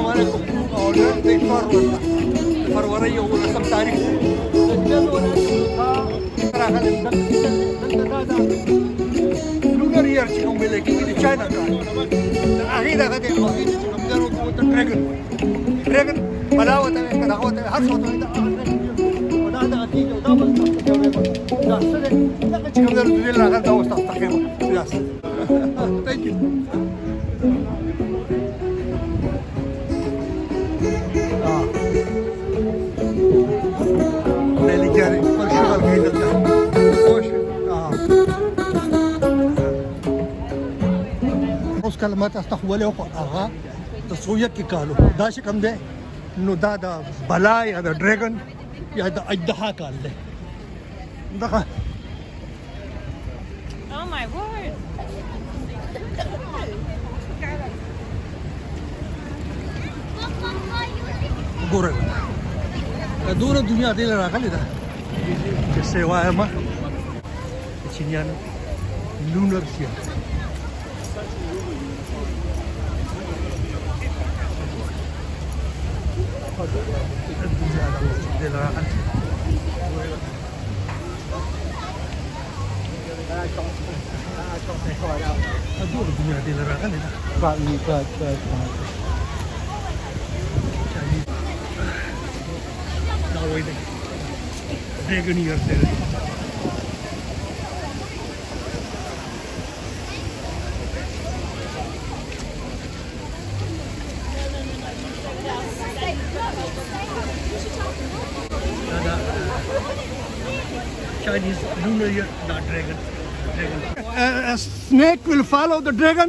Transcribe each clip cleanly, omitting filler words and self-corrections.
السلام عليكم. نن د فروری او رسم تاریخ راغلی دلته دا لونر ایئر چې کوم ویل کېږي د چاینا کال د هغې دغه دی او هغې چې کوم دی ورته ډریګن بلا ورته وایي که دغه ورته وایي هر څه ورته وایي او دا دغه کېږي او دا به دا څه دی دغه چې کوم دی ورته راغلی دا اوس تاسو ته ښیم دا څه تhank you. اوس کله ما تاسو ته ښوولی وو خو هغه د سوویت کې کال و دا چې کوم دی نو دا د بلا یا د ډریګن یا د اژدها کال دی دغه Oh my word. ګورئ دومره دنیا دې له راغلې ده چې څه یې وایم دچینیانو لونر سیل دنیا دې له راغلې دومره دنیا دې له راغلې ده وای دی ډریګن ایئر دی دا Chinese lunar year not dragon. A snake will follow the dragon.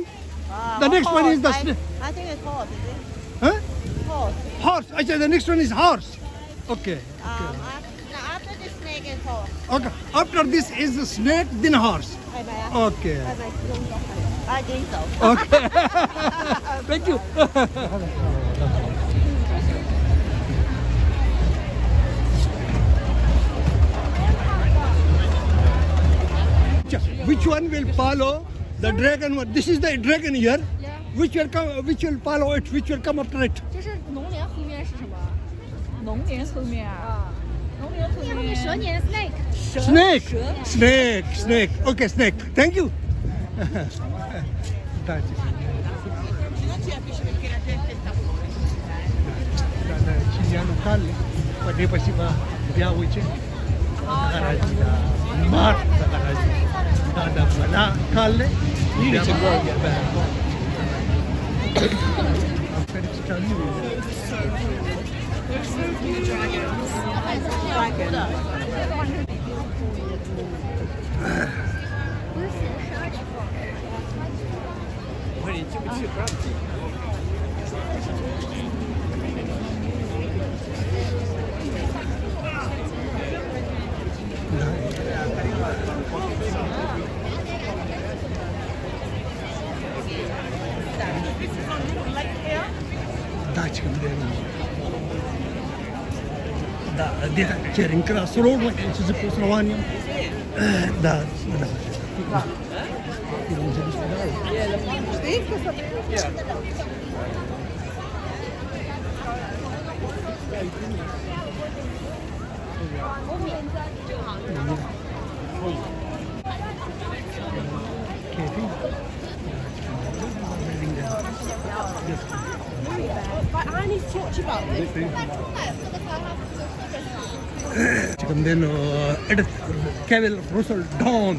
The next one is the snake. I think it's horse, is it? Huh? Horse. Horse. I said the next one is horse. Okay. After the snake is horse. Okay. After this is the snake, then horse. Okay. I think so. Okay. Thank you. Which one will follow the dragon one? This is the dragon here. Yeah. Which will come? Which will follow it? Which will come after it? 就是龙年后面是什么？龙年后面啊，龙年后面蛇年 snake。 Snake. Snake. Snake. Okay, snake. Thank you. Cinianul cal, poate păsi mă bea uite. Garaji da mar da garaji. Da da bala calle. You need to go get back. I'm ready to tell you. There's so few dragons. Dragon. Da Charing Cross Road, which is supposed to run. Da. I need to talk to you about this. Chicken then Edith Cavill Russell Dawn.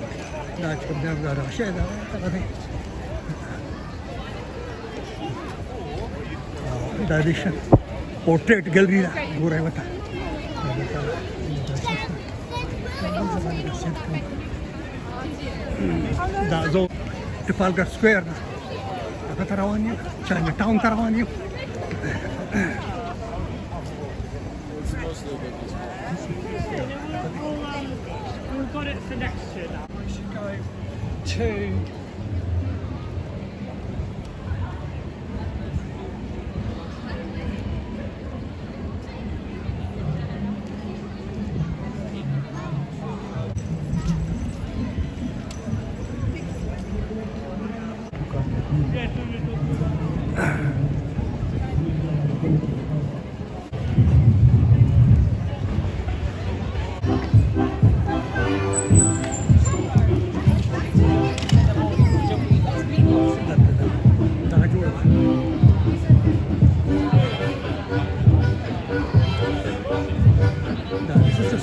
Da chicken then da share da. Da edition portrait gallery da gura wata. Da zo Trafalgar Square da. Da tarawani Chinatown tarawani. We've got it for next year now. We should go to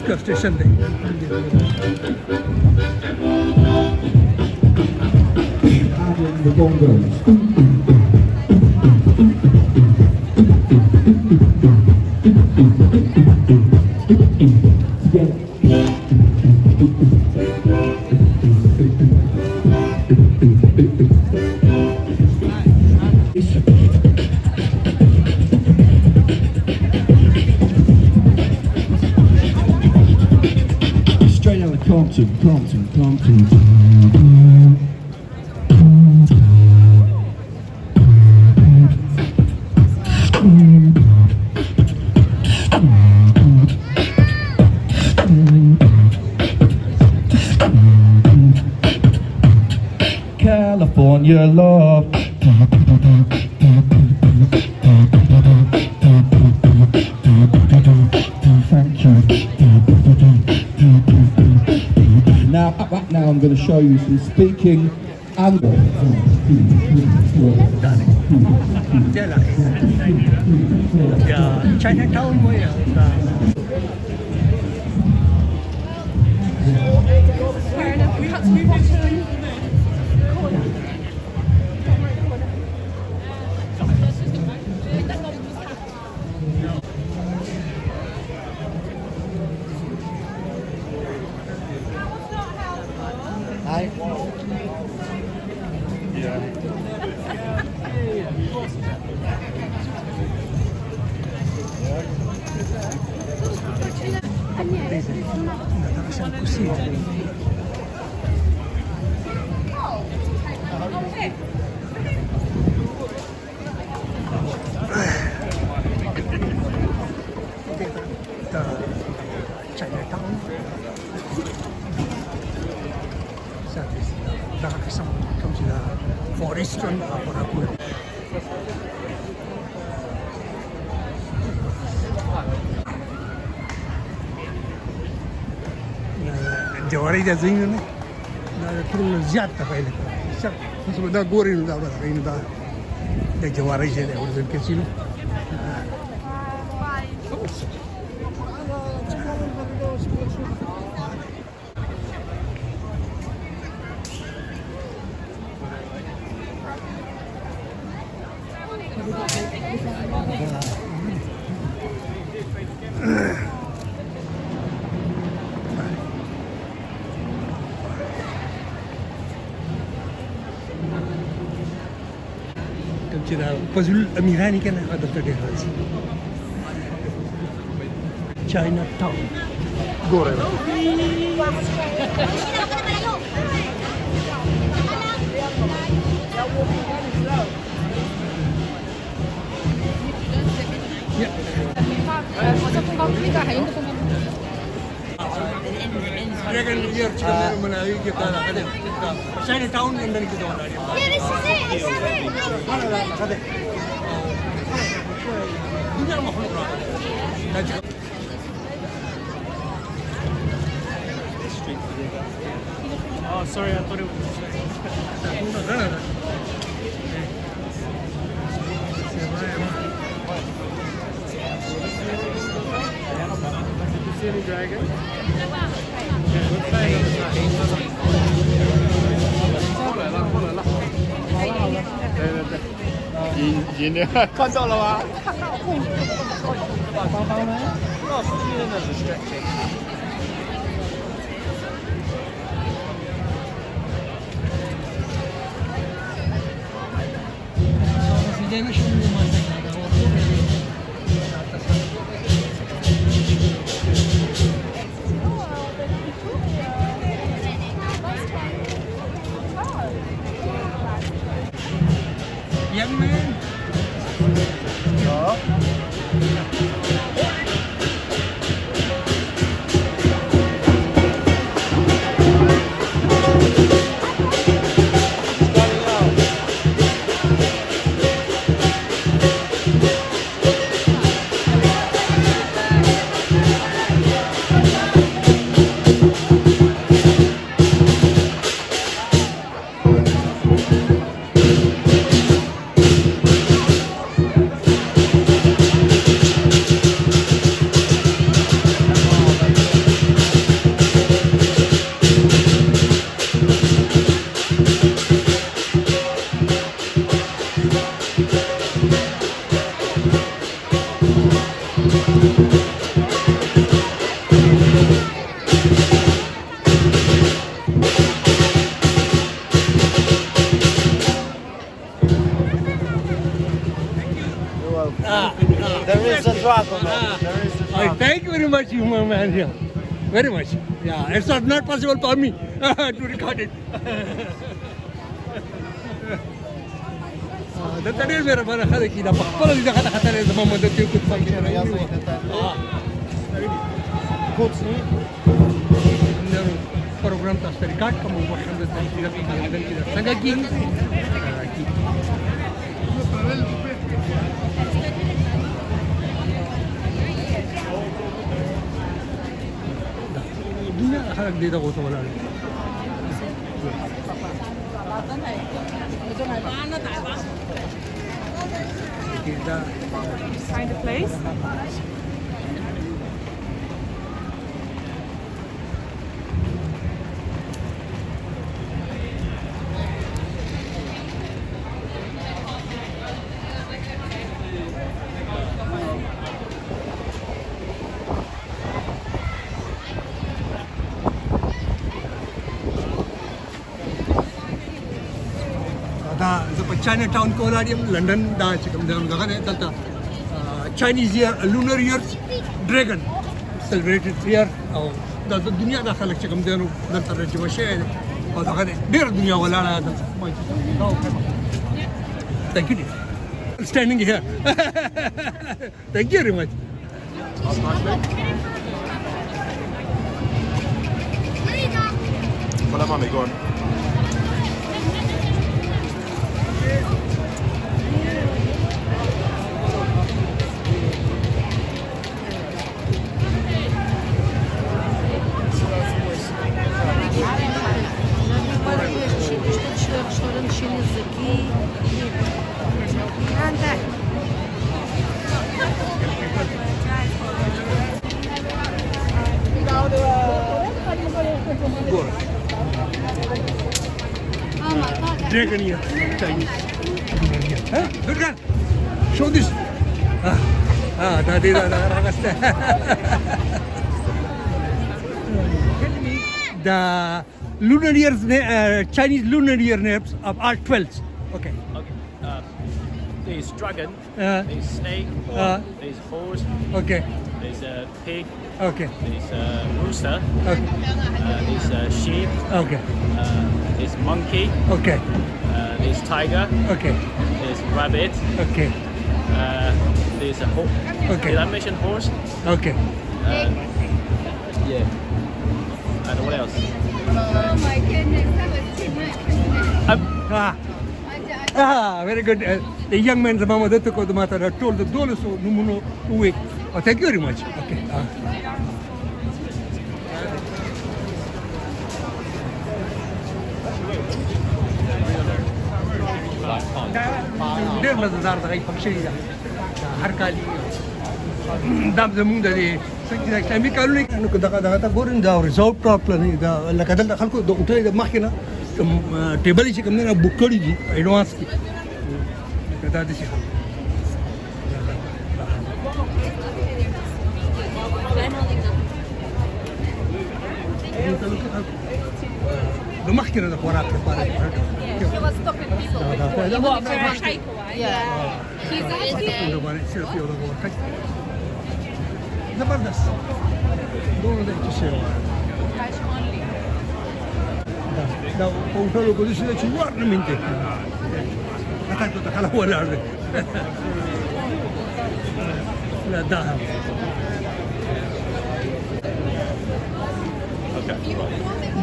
का station है the bongos. Straight out of Compton. California love. Now I'm going to show you some speaking and Chinatown mo yan Fair enough. We had to move on to the corner. Hi. Chinatown. Nakakasama kami sila forest run ako na po. जवारी जा जइनु ने ना थोड़ा ज्यादा था पहले सब उसमें दा गोरी नु दा बड़ा इन दा दे जवारी से और दिन के सिलो كده فزول أميراني كان هذا تدري هذا China Town Gore China Town London ke doon ari. Oh, sorry, I thought it was. See any dragons? Yeah, let's try another time. 你看到了吗？看到。帮帮们，老司机那是 stretching。时间是吗？Young man. There is a dragon. There is a dragon. Thank you very much, human man. Yeah. Very much. Yeah, it's not possible for me to record it. دلته ډېر مهربانه خلک دي دا په خپله دي دغه ته ختلی زما مدد کوي کوڅه کې پروګرام تاسو ته ریکارډ کوم او وخت د تشریح په لندن کې څنګه کېږي دنیا خلک دې دغو ته ولاړ Find a place. زه په چاینا ټاون کې ولاړ یم لندن دا چې کوم دغه دی دلته چاینیز لونر ایئر ډریګن سیلیبریټډ ایئر او د دنیا د خلک چې کوم دی نو دلته راجمع شوی دی او دغه دی ډېره دنیا ولاړه ده دلته Thank you. Standing here. Thank you very much. Follow mommy, go on. Dragon here, Chinese. Huh? Good girl. Show this. The lunar years, Chinese lunar year names are 12. Okay. Okay. There's dragon, there's snake, there's horse, Okay. there's a pig, Okay. there's a rooster, Okay. there's a sheep, Okay. there's monkey, Okay. there's tiger, Okay. there's rabbit, Okay. there's a horse. Okay. Did I mention horse? Okay. Yeah. And what else? Oh my goodness, that was too much Christmas. Very good. The young man, the mama, that took the matter, told the dollar so no way. Oh, thank you very much. Okay. ډېر مزدار دغه فنکشن دی هر کال دا زمونږ د څنګه اسلامي کالونی نو دغه ته ګورئ دا ریزورټ ټاپ نه دا لکه دلته خلکو د اوټل د مخکې نه ټیبل چې کوم نه بوک کړي دي ایډوانس کې دا د شي د مخکې نه د خوراک لپاره You want for a takeaway? Yeah. He's زبردست دونه دی چې شی دا اوټلو کو دې چې ورنه منته هغه ته خلا ولا لا دا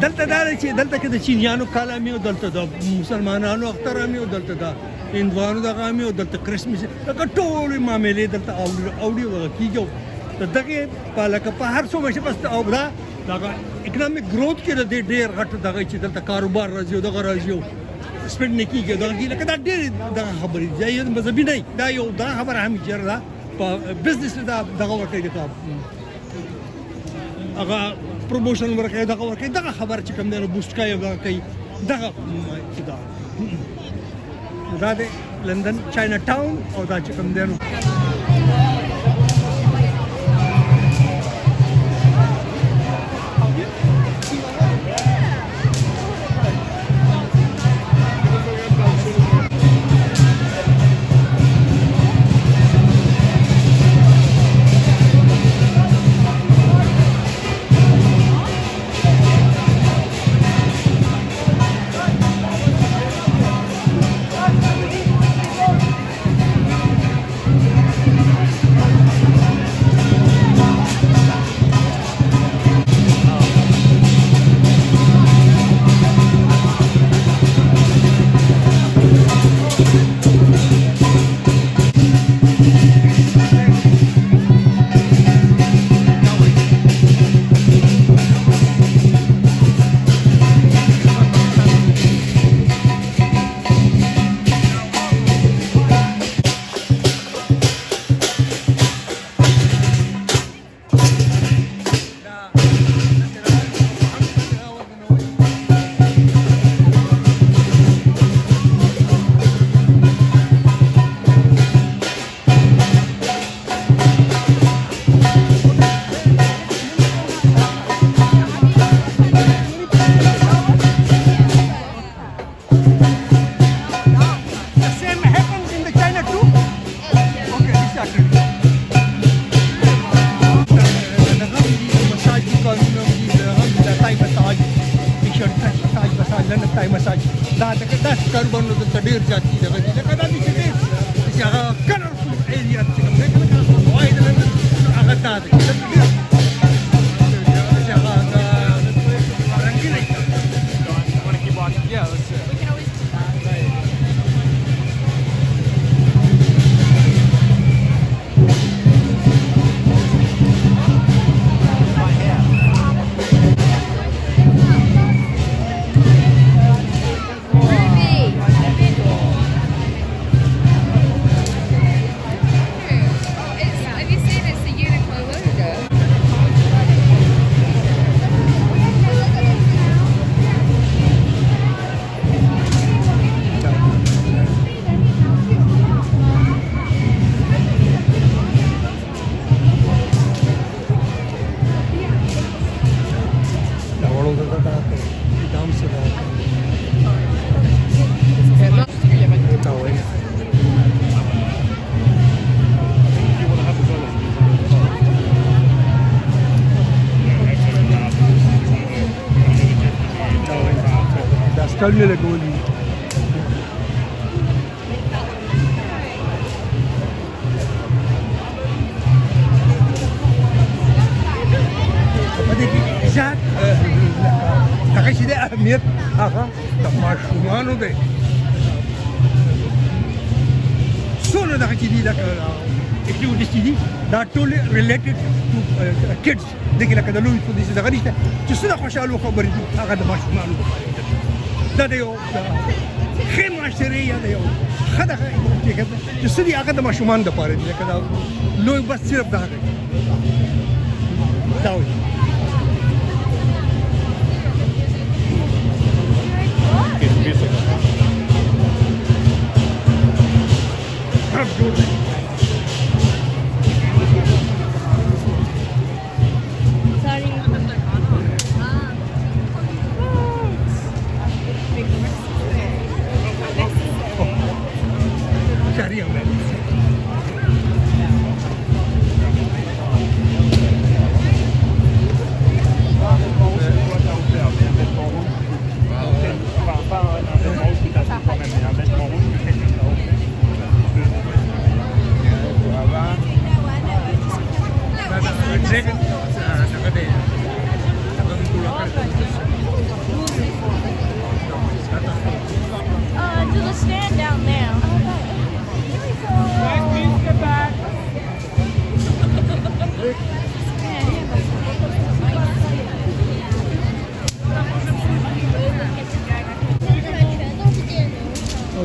دلته دا چې دلته کې د چینیانو کالامي او دلته د مسلمانانو اخترامي او دلته د هندوانو د غامي او دلته کرسمس دا ټول معاملې دلته اوړي وکیږي دغه په لکه په هر څو مشه بس او دا اکونومیک گروث کې د ډېر غټ دغه چې دلته کاروبار راځي او دغه راځي سپینډ نه کیږي دا لکه دا ډېر دغه خبرې دی یو مذهبي نه دا یو دا خبره هم چیرې په بزنس دا دغه ورته دي هغه پروموشن ورکړي دغه ورکړي دغه خبر چې کوم دی بوست کوي کوي دغه دا د لندن چاینا ټاون او دا چې کوم دی ډېر زیات دي دغه دي لکه دا دي چې ډېر چې هغه کلرفل ایریا چې کوم دی کنه وای د لندن هغه دا دی چې هغه رنګین دی. Yeah, that's it. Have you seen it's the Uniqlo logo? دا وړو دغه دام څه ده دا وایي دا سټایل نه لګولي په دې کې زیات هغه چې د اهمیت هغه د ماشومانو دی څونه دغه چې دي لکه اکټیویټیز چې دي دا ټول ریلیټډ ټو کډس دغه لکه د لوی په دې دغه نشته چې څونه خوشاله خبرې دي هغه د ماشومانو دا د یو ښه معاشرې یا د یو ښه دغه چې څه دي هغه د ماشومانو دپاره دي لکه دا لوی بس صرف دا دا وایي cari yang lain. To the stand down there.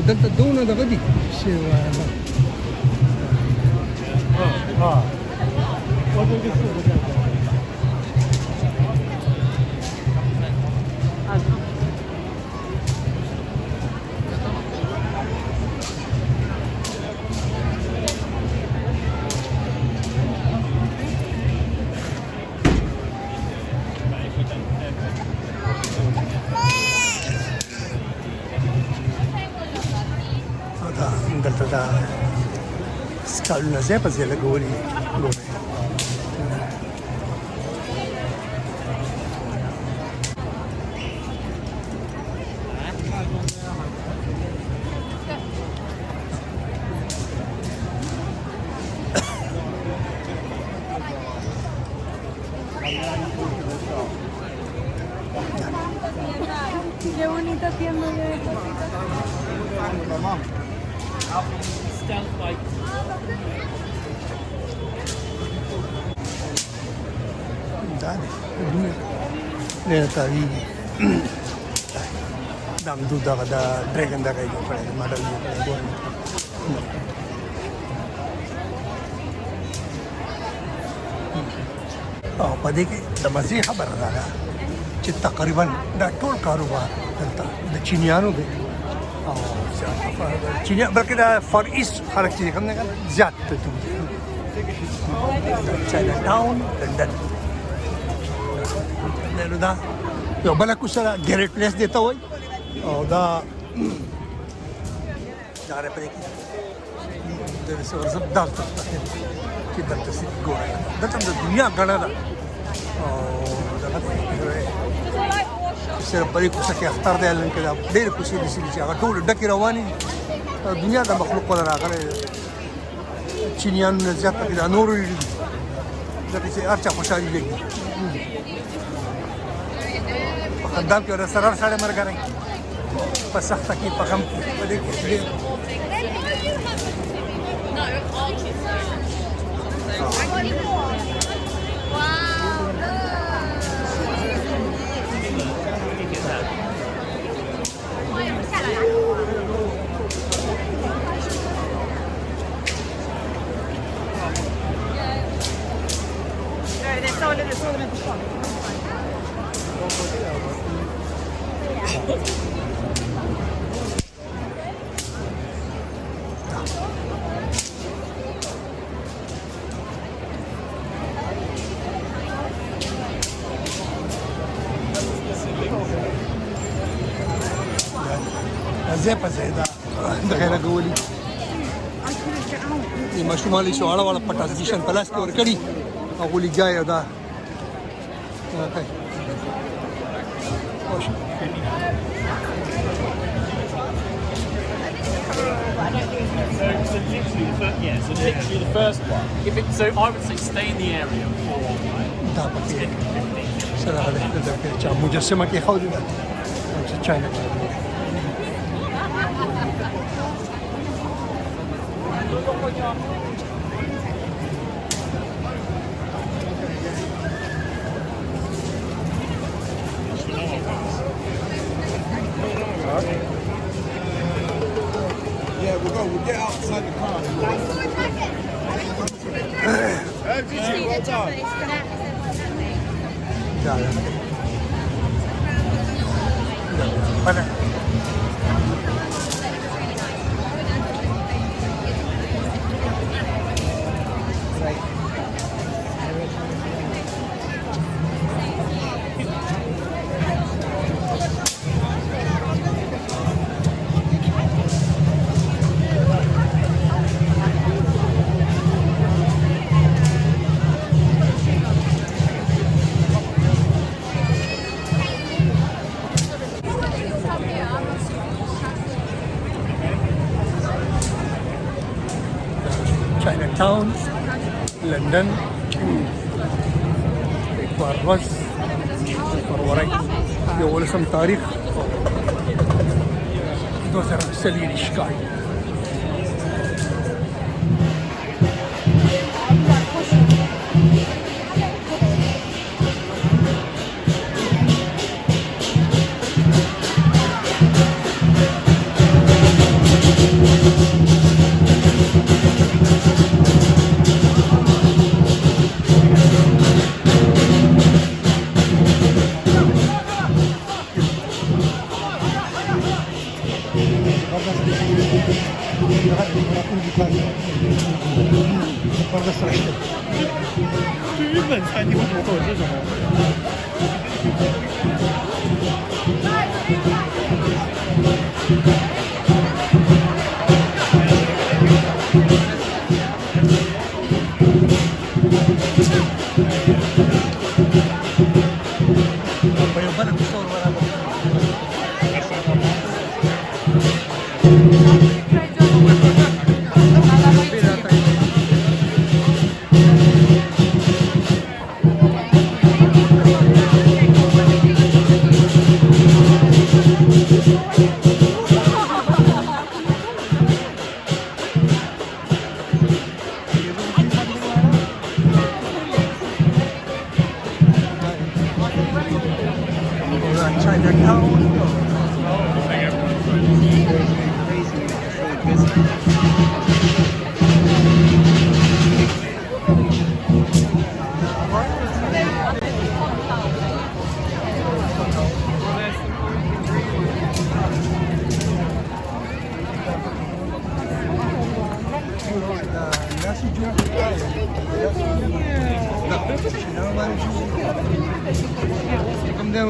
دلته دونه دغه دي چې دلته دا سکالونه ځای په ځای لګولي ګورئ Qué bonita tienda de Stealth like. دا دی تاوی دام دو دغه د ډریګن دغه یې جوړ کړی ماډل یې ګورئ او په دې کې د مزې خبره ده چې تقریبا دا ټول کاروبار دلته د چینیانو دی او چینیا بلکې دا فار ایست خلک چې کوم نه زیات ته چاینا ټاون لندن نو دا یو بله کوڅه ده ګریټ پلیس دې ته وایي او دا دا په دې کې د زبردست چې دلته سي ګورئ دلته د دنیا ګڼه ده او دغه صرف په دې کوڅه کې اختر دی هلته کې دا ډېرې کوڅې داسې دي چې هغه ټولې ډکې روانې دي دنیا د مخلوق ولا راغلی دی چینیانو نه زیات پکې دا نورو ډېر دي ځکه چې هر چا خوشحالي لګي په خندا کې ورسره هر سړی ملګری په سخته کې په غم کې په دې کې ډېر ځای په ځای دا دغه لګولي د ماشومانو چې واړه واړه پټازیشن په لاس کې ورکړي هغو لګیا دا So literally the first one. So I would say stay in the area for دا پکې سره د چا مجسمه کې خو دې چې چاینا Yeah, we'll get outside the car. Mana? Chinatown, London, Paris, Februari, يولسم تاريخ 2000 شكاي.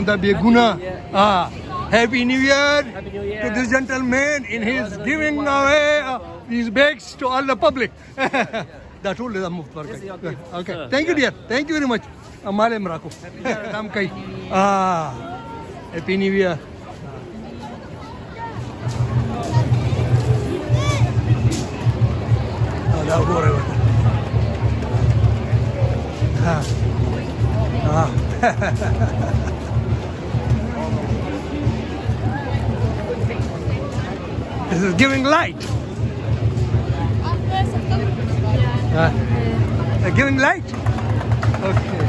The Beguna. Happy New Year to this gentleman in his giving away these bags to all the public. That's all the move. Okay. Thank you, dear. Thank you very much. Amale Mrako. Happy New Year. Dah boleh. Ha. Ah. This is giving light. Giving light. Okay.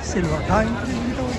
Silver time.